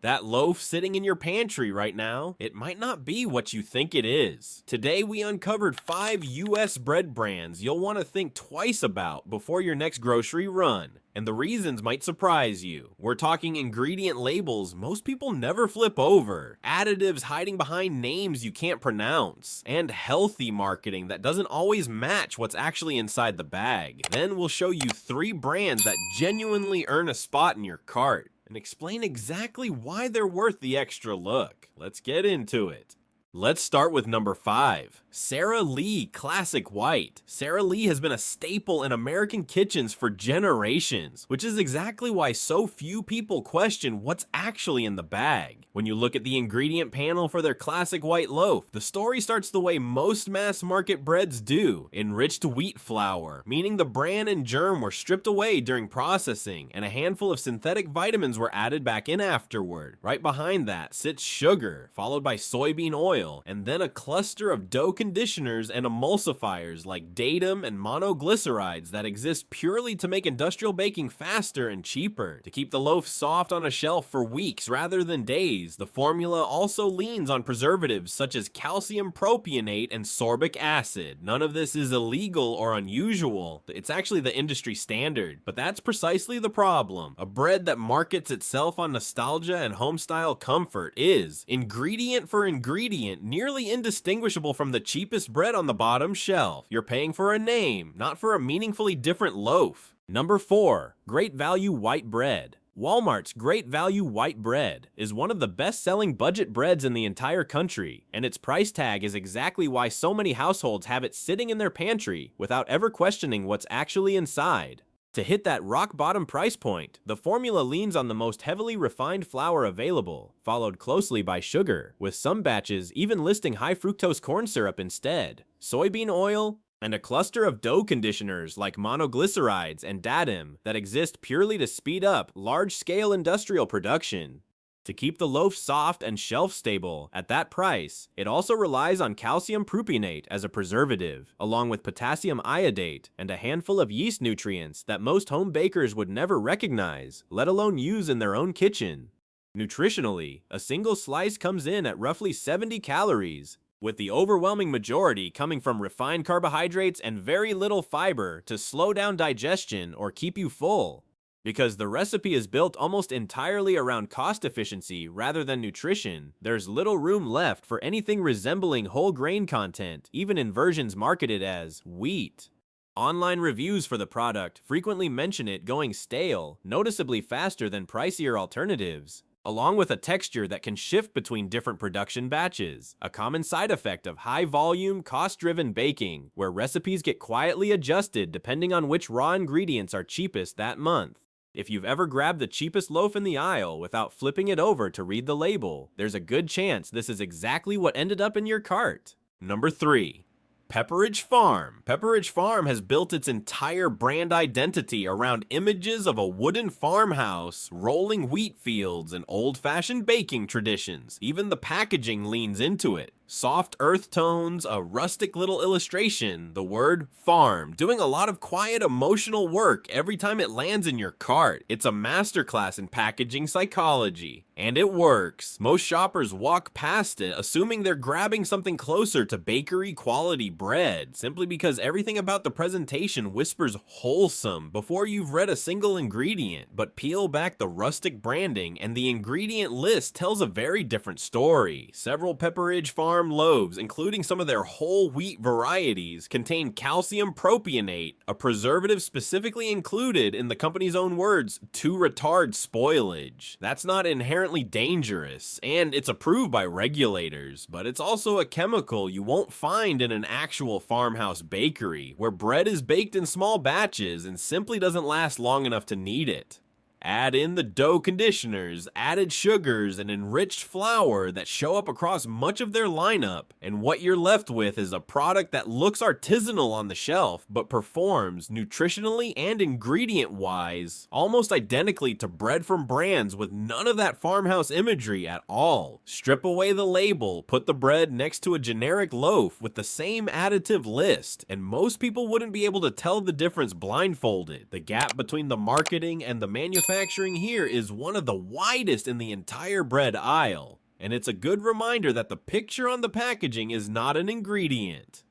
That loaf sitting in your pantry right now, it might not be what you think it is. Today we uncovered 5 US bread brands you'll want to think twice about before your next grocery run. And the reasons might surprise you. We're talking ingredient labels most people never flip over, additives hiding behind names you can't pronounce, and healthy marketing that doesn't always match what's actually inside the bag. Then we'll show you 3 brands that genuinely earn a spot in your cart, and explain exactly why they're worth the extra look. Let's get into it. Let's start with number 5, Sara Lee Classic White. Sara Lee has been a staple in American kitchens for generations, which is exactly why so few people question what's actually in the bag. When you look at the ingredient panel for their classic white loaf, the story starts the way most mass market breads do, enriched wheat flour, meaning the bran and germ were stripped away during processing, and a handful of synthetic vitamins were added back in afterward. Right behind that sits sugar, followed by soybean oil, and then a cluster of dough conditioners and emulsifiers like datum and monoglycerides that exist purely to make industrial baking faster and cheaper. To keep the loaf soft on a shelf for weeks rather than days, the formula also leans on preservatives such as calcium propionate and sorbic acid. None of this is illegal or unusual. It's actually the industry standard, but that's precisely the problem. A bread that markets itself on nostalgia and homestyle comfort is, ingredient for ingredient, nearly indistinguishable from the cheapest bread on the bottom shelf. You're paying for a name, not for a meaningfully different loaf. Number 4, Great Value White Bread. Walmart's Great Value White Bread is one of the best-selling budget breads in the entire country, and its price tag is exactly why so many households have it sitting in their pantry without ever questioning what's actually inside. To hit that rock-bottom price point, the formula leans on the most heavily refined flour available, followed closely by sugar, with some batches even listing high-fructose corn syrup instead, soybean oil, and a cluster of dough conditioners like monoglycerides and datum that exist purely to speed up large-scale industrial production. To keep the loaf soft and shelf-stable at that price, it also relies on calcium propionate as a preservative, along with potassium iodate and a handful of yeast nutrients that most home bakers would never recognize, let alone use in their own kitchen. Nutritionally, a single slice comes in at roughly 70 calories, with the overwhelming majority coming from refined carbohydrates and very little fiber to slow down digestion or keep you full. Because the recipe is built almost entirely around cost efficiency rather than nutrition, there's little room left for anything resembling whole grain content, even in versions marketed as wheat. Online reviews for the product frequently mention it going stale, noticeably faster than pricier alternatives, along with a texture that can shift between different production batches, a common side effect of high-volume, cost-driven baking, where recipes get quietly adjusted depending on which raw ingredients are cheapest that month. If you've ever grabbed the cheapest loaf in the aisle without flipping it over to read the label, there's a good chance this is exactly what ended up in your cart. Number 3. Pepperidge Farm. Pepperidge Farm has built its entire brand identity around images of a wooden farmhouse, rolling wheat fields, and old-fashioned baking traditions. Even the packaging leans into it. Soft earth tones, a rustic little illustration, the word farm, doing a lot of quiet emotional work every time it lands in your cart. It's a masterclass in packaging psychology. And it works. Most shoppers walk past it assuming they're grabbing something closer to bakery quality bread, simply because everything about the presentation whispers wholesome before you've read a single ingredient. But peel back the rustic branding and the ingredient list tells a very different story. Several Pepperidge Farm loaves, including some of their whole wheat varieties, contain calcium propionate, a preservative specifically included, in the company's own words, to retard spoilage. That's not inherently dangerous, and it's approved by regulators, but it's also a chemical you won't find in an actual farmhouse bakery, where bread is baked in small batches and simply doesn't last long enough to need it. Add in the dough conditioners, added sugars, and enriched flour that show up across much of their lineup, and what you're left with is a product that looks artisanal on the shelf, but performs, nutritionally and ingredient-wise, almost identically to bread from brands with none of that farmhouse imagery at all. Strip away the label, put the bread next to a generic loaf with the same additive list, and most people wouldn't be able to tell the difference blindfolded. The gap between the marketing and the manufacturing manufacturing here is one of the widest in the entire bread aisle, and it's a good reminder that the picture on the packaging is not an ingredient.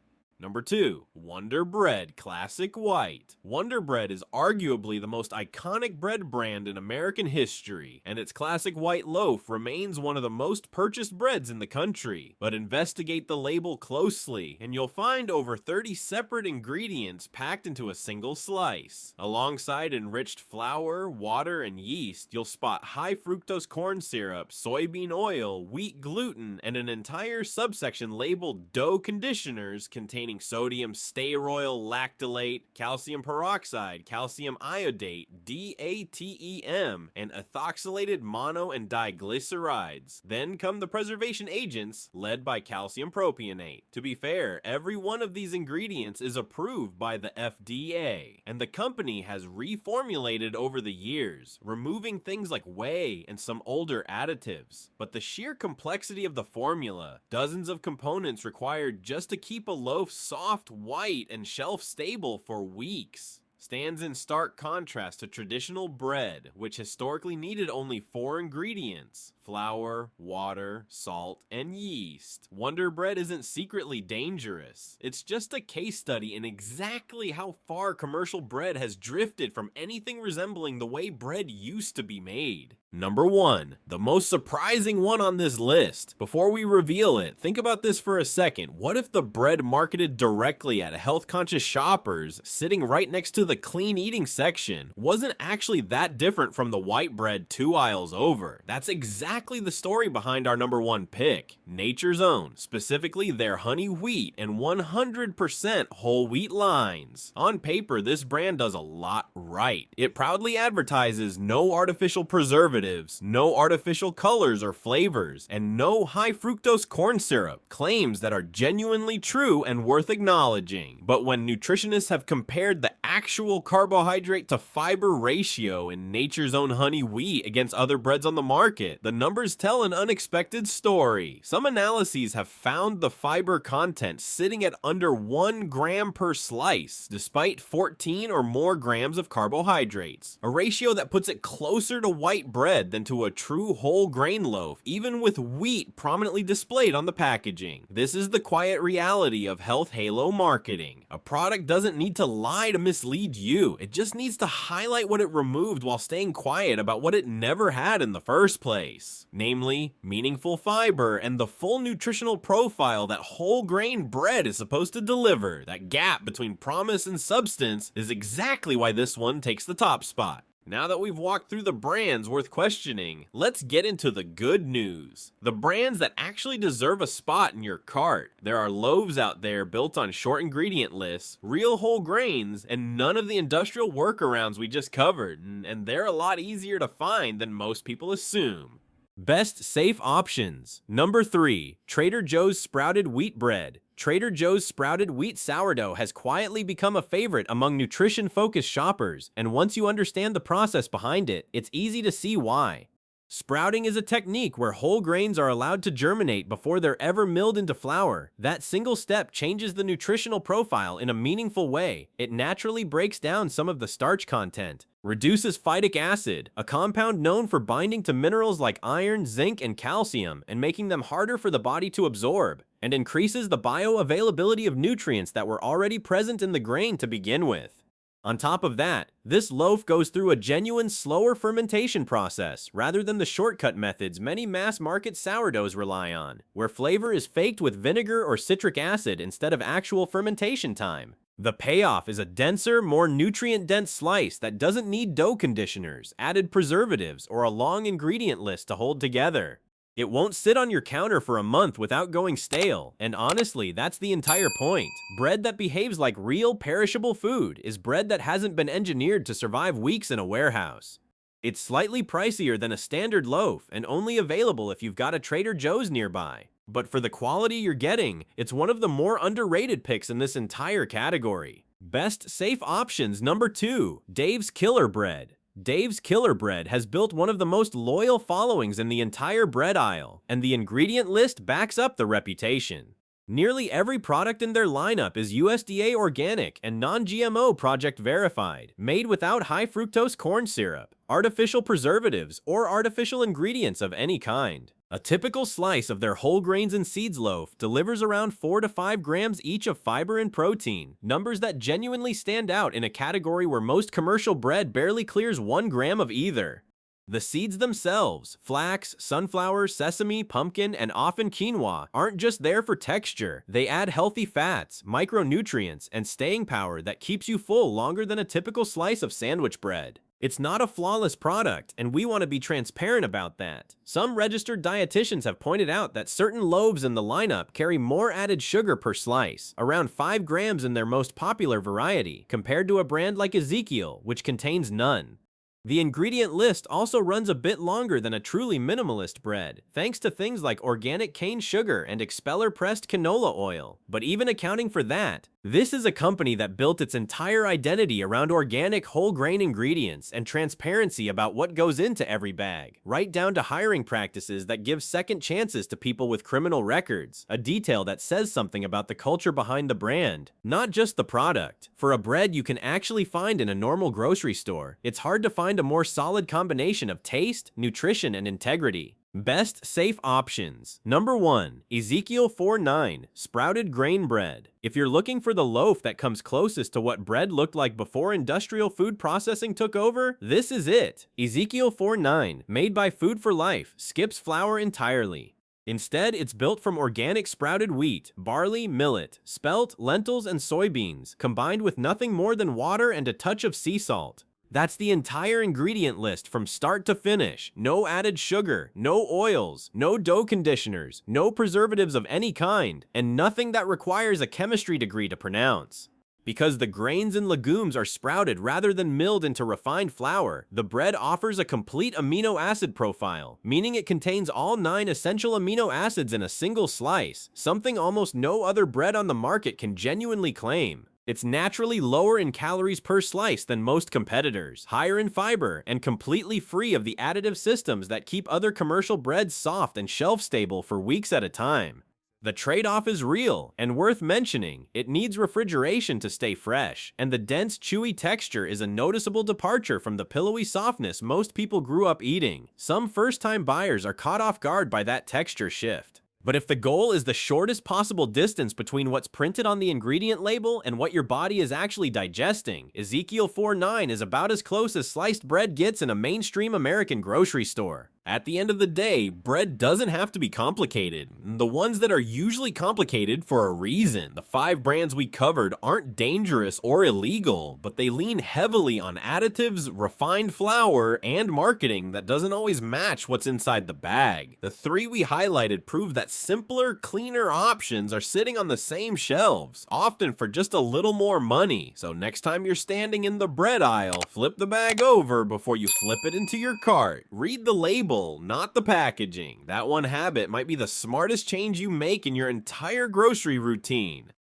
Number 2, Wonderbread Classic White. Wonderbread is arguably the most iconic bread brand in American history, and its classic white loaf remains one of the most purchased breads in the country. But investigate the label closely, and you'll find over 30 separate ingredients packed into a single slice. Alongside enriched flour, water, and yeast, you'll spot high fructose corn syrup, soybean oil, wheat gluten, and an entire subsection labeled dough conditioners containing sodium stearoyl lactylate, calcium peroxide, calcium iodate, DATEM, and ethoxylated mono and diglycerides. Then come the preservation agents, led by calcium propionate. To be fair, every one of these ingredients is approved by the FDA, and the company has reformulated over the years, removing things like whey and some older additives. But the sheer complexity of the formula, dozens of components required just to keep a loaf soft, white, and shelf-stable for weeks, stands in stark contrast to traditional bread, which historically needed only 4 ingredients: flour, water, salt, and yeast. Wonderbread isn't secretly dangerous. It's just a case study in exactly how far commercial bread has drifted from anything resembling the way bread used to be made. Number 1, the most surprising one on this list. Before we reveal it, think about this for a second. What if the bread marketed directly at health-conscious shoppers, sitting right next to the clean eating section, wasn't actually that different from the white bread 2 aisles over? That's exactly the story behind our number 1 pick, Nature's Own, specifically their honey wheat and 100% whole wheat lines. On paper, this brand does a lot right. It proudly advertises no artificial preservatives, no artificial colors or flavors, and no high fructose corn syrup, claims that are genuinely true and worth acknowledging. But when nutritionists have compared the actual carbohydrate to fiber ratio in Nature's Own honey wheat against other breads on the market, the numbers tell an unexpected story. Some analyses have found the fiber content sitting at under 1 gram per slice, despite 14 or more grams of carbohydrates, a ratio that puts it closer to white bread than to a true whole grain loaf, even with wheat prominently displayed on the packaging. This is the quiet reality of health halo marketing. A product doesn't need to lie to mislead you. It just needs to highlight what it removed while staying quiet about what it never had in the first place. Namely, meaningful fiber and the full nutritional profile that whole grain bread is supposed to deliver. That gap between promise and substance is exactly why this one takes the top spot. Now that we've walked through the brands worth questioning, let's get into the good news. The brands that actually deserve a spot in your cart. There are loaves out there built on short ingredient lists, real whole grains, and none of the industrial workarounds we just covered, and they're a lot easier to find than most people assume. Best safe options. Number 3, Trader Joe's Sprouted Wheat Bread. Trader Joe's Sprouted Wheat Sourdough has quietly become a favorite among nutrition-focused shoppers, and once you understand the process behind it, it's easy to see why. Sprouting is a technique where whole grains are allowed to germinate before they're ever milled into flour. That single step changes the nutritional profile in a meaningful way. It naturally breaks down some of the starch content, reduces phytic acid, a compound known for binding to minerals like iron, zinc, and calcium, and making them harder for the body to absorb, and increases the bioavailability of nutrients that were already present in the grain to begin with. On top of that, this loaf goes through a genuine slower fermentation process rather than the shortcut methods many mass-market sourdoughs rely on, where flavor is faked with vinegar or citric acid instead of actual fermentation time. The payoff is a denser, more nutrient-dense slice that doesn't need dough conditioners, added preservatives, or a long ingredient list to hold together. It won't sit on your counter for a month without going stale, and honestly, that's the entire point. Bread that behaves like real perishable food is bread that hasn't been engineered to survive weeks in a warehouse. It's slightly pricier than a standard loaf and only available if you've got a Trader Joe's nearby. But for the quality you're getting, it's one of the more underrated picks in this entire category. Best safe options. Number 2, Dave's Killer Bread. Dave's Killer Bread has built one of the most loyal followings in the entire bread aisle, and the ingredient list backs up the reputation. Nearly every product in their lineup is USDA organic and non-GMO project verified, made without high fructose corn syrup, artificial preservatives, or artificial ingredients of any kind. A typical slice of their whole grains and seeds loaf delivers around 4 to 5 grams each of fiber and protein, numbers that genuinely stand out in a category where most commercial bread barely clears 1 gram of either. The seeds themselves, flax, sunflower, sesame, pumpkin, and often quinoa, aren't just there for texture. They add healthy fats, micronutrients, and staying power that keeps you full longer than a typical slice of sandwich bread. It's not a flawless product, and we want to be transparent about that. Some registered dietitians have pointed out that certain loaves in the lineup carry more added sugar per slice, around 5 grams in their most popular variety, compared to a brand like Ezekiel, which contains none. The ingredient list also runs a bit longer than a truly minimalist bread, thanks to things like organic cane sugar and expeller-pressed canola oil. But even accounting for that, this is a company that built its entire identity around organic whole grain ingredients and transparency about what goes into every bag, right down to hiring practices that give second chances to people with criminal records, a detail that says something about the culture behind the brand, not just the product. For a bread you can actually find in a normal grocery store, it's hard to find a more solid combination of taste, nutrition, and integrity. Best safe options. Number 1. Ezekiel 4:9 Sprouted Grain Bread. If you're looking for the loaf that comes closest to what bread looked like before industrial food processing took over, this is it. Ezekiel 4:9, made by Food for Life, skips flour entirely. Instead, it's built from organic sprouted wheat, barley, millet, spelt, lentils, and soybeans, combined with nothing more than water and a touch of sea salt. That's the entire ingredient list from start to finish. No added sugar, no oils, no dough conditioners, no preservatives of any kind, and nothing that requires a chemistry degree to pronounce. Because the grains and legumes are sprouted rather than milled into refined flour, the bread offers a complete amino acid profile, meaning it contains all 9 essential amino acids in a single slice, something almost no other bread on the market can genuinely claim. It's naturally lower in calories per slice than most competitors, higher in fiber, and completely free of the additive systems that keep other commercial breads soft and shelf-stable for weeks at a time. The trade-off is real, and worth mentioning. It needs refrigeration to stay fresh, and the dense, chewy texture is a noticeable departure from the pillowy softness most people grew up eating. Some first-time buyers are caught off guard by that texture shift. But if the goal is the shortest possible distance between what's printed on the ingredient label and what your body is actually digesting, Ezekiel 4:9 is about as close as sliced bread gets in a mainstream American grocery store. At the end of the day, bread doesn't have to be complicated. The ones that are usually complicated for a reason. The 5 brands we covered aren't dangerous or illegal, but they lean heavily on additives, refined flour, and marketing that doesn't always match what's inside the bag. The 3 we highlighted prove that simpler, cleaner options are sitting on the same shelves, often for just a little more money. So next time you're standing in the bread aisle, flip the bag over before you flip it into your cart. Read the label, not the packaging. That one habit might be the smartest change you make in your entire grocery routine.